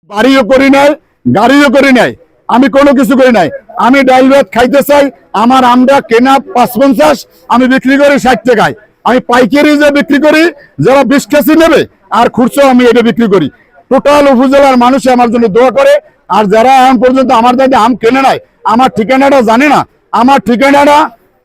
বাড়িও করি নাই, গাড়িও করি নাই, আমি কোনো কিছু করি নাই। আমি ডাল ভাত খাইতে চাই, আমার আমরা কেনা ৫৫, আমি বিক্রি করি ৬০ টাকায়। আমি পাইকারি যে বিক্রি করি, যারা ২০ কেজি নেবে আর খুচরো আমি এটা বিক্রি করি। টোটাল উপজেলার মানুষ আমার জন্য দোয়া করে। আর যারা এখন পর্যন্ত আমার দাঁড়িয়ে আম কেনে নাই, আমার ঠিকানাটা জানে না, আমার ঠিকানাটা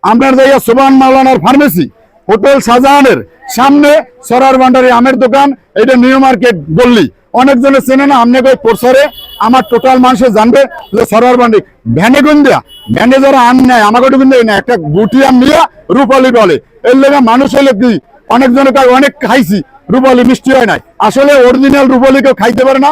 আপনার জায়গা সুবহান মাওলানার ফার্মেসি, হোটেল শাহজাহানের সামনে, সরার ভান্ডারি আমের দোকান, এটা নিউ মার্কেট গল্লি। অনেকজনে চেনে না, আপনি কই প্রচারে আমার টোটাল মানুষে জানবে যে সরার ভান্ডারি ভ্যানে গুন্দিয়া, ভ্যানে যারা আম নেয় আমাকে কিন্তু না একটা গুটি আম নিয়ে রূপালি বলে। এর লেগে মানুষ হলে কি অনেকজনে অনেক খাইছি, রূপালি মিষ্টি হয় নাই। আসলে অরিজিনাল রূপালি কেউ খাইতে পারে না।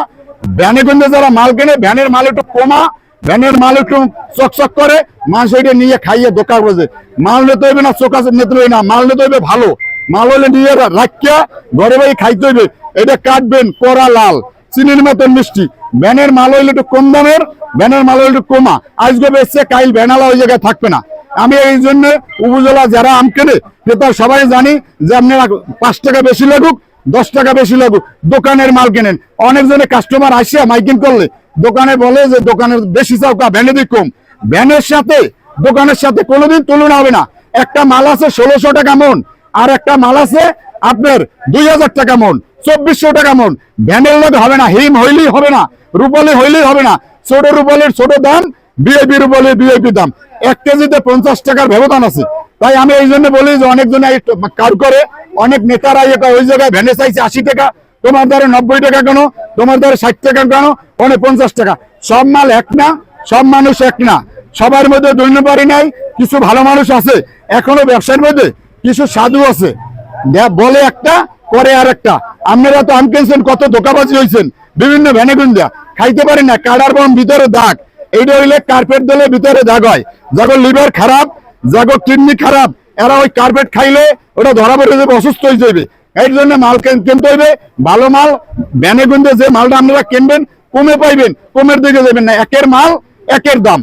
ভ্যানে গুন্দে যারা মাল কেনে, ভ্যানের মাল একটু কমা, ভ্যানের মাল একটু চকচক করে, মানুষ ওইটা নিয়ে খাইয়ে দোকান বোঝে। মাল নিতে হইবে না চোখা নিতে হইবে না, মাল নিতে হইবে ভালো। মাল হলে নিয়ে রাখিয়া ঘরে বাড়ি খাইতে হইবে। এটা কাটবেন কড়া লাল, চিনির মতন মিষ্টি। ভ্যানের মাল হইলে একটু কম দামের, ভ্যানের মাল হইলে একটু কমা। আজকে বেচছে, কাইল ভ্যানালা ওই জায়গায় থাকবে না। আমি এই জন্য উপজেলা যারা আম কেনে ক্রেতা সবাই জানি যে আপনারা ৫ টাকা বেশি লাগুক, ১০ টাকা বেশি লাগুক, দোকানের মাল কেনেন। অনেকজনে কাস্টমার আসিয়া মাইকিং করলে দোকানে বলে যে দোকানের বেশি চাউকা, ভ্যানে দিক কম। ভ্যানের সাথে দোকানের সাথে কোনোদিন তুলনা হবে না। একটা মাল আছে ১৬০০ টাকা মন, আর একটা মাল আছে আপনার ২০০০ টাকা মন, ২৪০০ টাকা মন। ভ্যানের লোক হবে না, হিম হইলেই হবে না, রূপালি হইলেই হবে না। ছোট রূপালির ছোট দাম, ভিআইপি রূপালির ভিআইপি দাম। ১ কেজিতে ৫০ টাকার ব্যবধান আছে। তাই আমি এই জন্য বলি যে অনেকজনে কার করে, অনেক নেতারা ওই জায়গায় ভ্যানে চাইছে ৮০ টাকা, তোমার দ্বারা ৯০ টাকা কেন, তোমার দ্বারা ৬০ টাকা কেন, অনেক ৫০ টাকা। সব মাল এক না, সব মানুষ এক না, সবার মধ্যে দুই নম্বরই নাই। কিছু ভালো মানুষ আছে এখনো ব্যবসার মধ্যে, কিছু সাধু আছে বলে একটা করে আর একটা। আপনারা তো আম কিনছেন, কত ধোকাবাজি হয়েছেন, বিভিন্ন ভ্যানে গুন্দিয়া খাইতে পারি না। কাড়ার বন ভিতরে দাগ, এইটা হইলে কার্পেট দিলে ভিতরে দাগ হয়। যাগো লিভার খারাপ, যাগো কিডনি খারাপ, এরা ওই কার্পেট খাইলে ওটা ধরা পড়ে যাবে, অসুস্থ হয়ে যাবে। এর জন্য মাল কিনতে হইবে ভালো মাল। ভ্যানে গুন্দে যে মালটা আপনারা কিনবেন কমে পাইবেন, কমের দিকে যাবেন না। একের মাল একের দাম,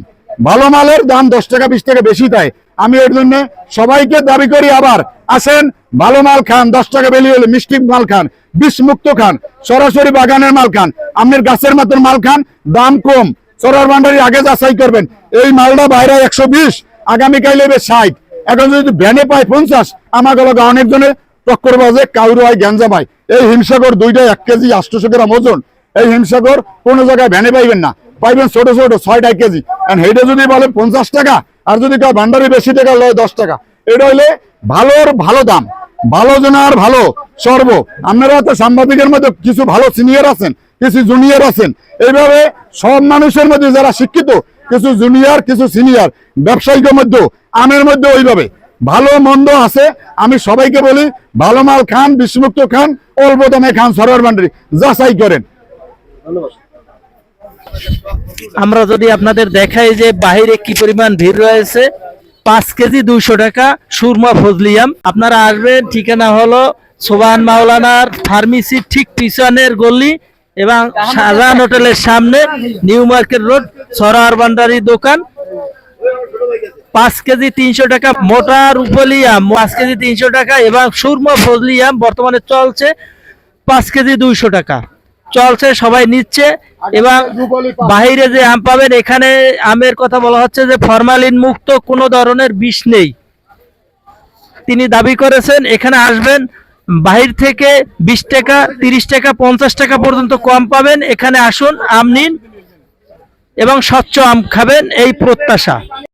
ভালো মালের দাম ১০ টাকা ২০ টাকা বেশি দেয়। আমি এর জন্য সবাইকে দাবি করি, আবার আসেন ভালো মাল খান, ১০ টাকা বেশি হলে মিষ্টি মাল খান, বিষমুক্ত খান, সরাসরি বাগানের মাল খান, আপনার গাছের মতন মাল খান, দাম কম। সরার ভান্ডারি আগে যাচাই করবেন, এই মালটা বাইরে ১২০, আগামীকাল নেবে ৬০। এখন যদি ভ্যানে পায় ৫০, আমাকে লগে অনেকজনে টক্কর বাজে, কাউর হয় গ্যাঞ্জা পায়। এই হিমসাগর দুইটা ১ কেজি ৮০০ গ্রাম ওজন। এই হিমসাগর কোনো জায়গায় ভ্যানে পাইবেন না, পাইবেন ছোট ছোট ৬টা কেজি। হেইটা যদি বলে ৫০ টাকা, আর যদি কেউ ভান্ডারি বেশি টাকা লয় ১০ টাকা। এটা হইলে ভালোর ভালো দাম, ভালো জনার ভালো সর্ব। আপনারা তো সাংবাদিকের মধ্যে কিছু ভালো সিনিয়র আছেন, কিছু জুনিয়র আছেন। এইভাবে সব মানুষের মধ্যে যারা শিক্ষিত, কিছু জুনিয়র কিছু সিনিয়র, ব্যবসায়িকের মধ্যে আমের মধ্যে ওইভাবে ভালো মন্দ আছে। আমি সবাইকে বলি ভালো মাল খান, বিষমুক্ত খান, অল্প দামে খান, সরোয়ার ভান্ডারি যাচাই করেন। আমরা যদি আপনাদের দেখাই যে বাহিরে কি পরিমাণ ভিড় রয়েছে, ৫ কেজি ২০০ টাকা সুরমা ফজলিয়াম। আপনারা আসবেন, ঠিকানা হলো সুবহান মাওলানার ফার্মেসি ঠিক পিছনের গলি এবং শাহজাহান হোটেলের সামনে, নিউ মার্কেট রোড, সরার ভান্ডারি দোকান। ৫ কেজি ৩০০ টাকা মোটা রূপালিয়াম, ৫ কেজি ৩০০ টাকা, এবং সুরমা ফজলিয়াম বর্তমানে চলছে ৫ কেজি ২০০ টাকা চলছে, সবাই নিচ্ছে। এবং বাইরে যে আম পাবেন, এখানে আমের কথা বলা হচ্ছে যে ফরমালিন মুক্ত, কোনো ধরনের বিষ নেই। তিনি দাবি করেছেন এখানে আসবেন, বাহির থেকে ২০ টাকা ৩০ টাকা ৫০ টাকা পর্যন্ত কম পাবেন। এখানে আসুন, আম নিন এবং স্বচ্ছ আম খাবেন, এই প্রত্যাশা।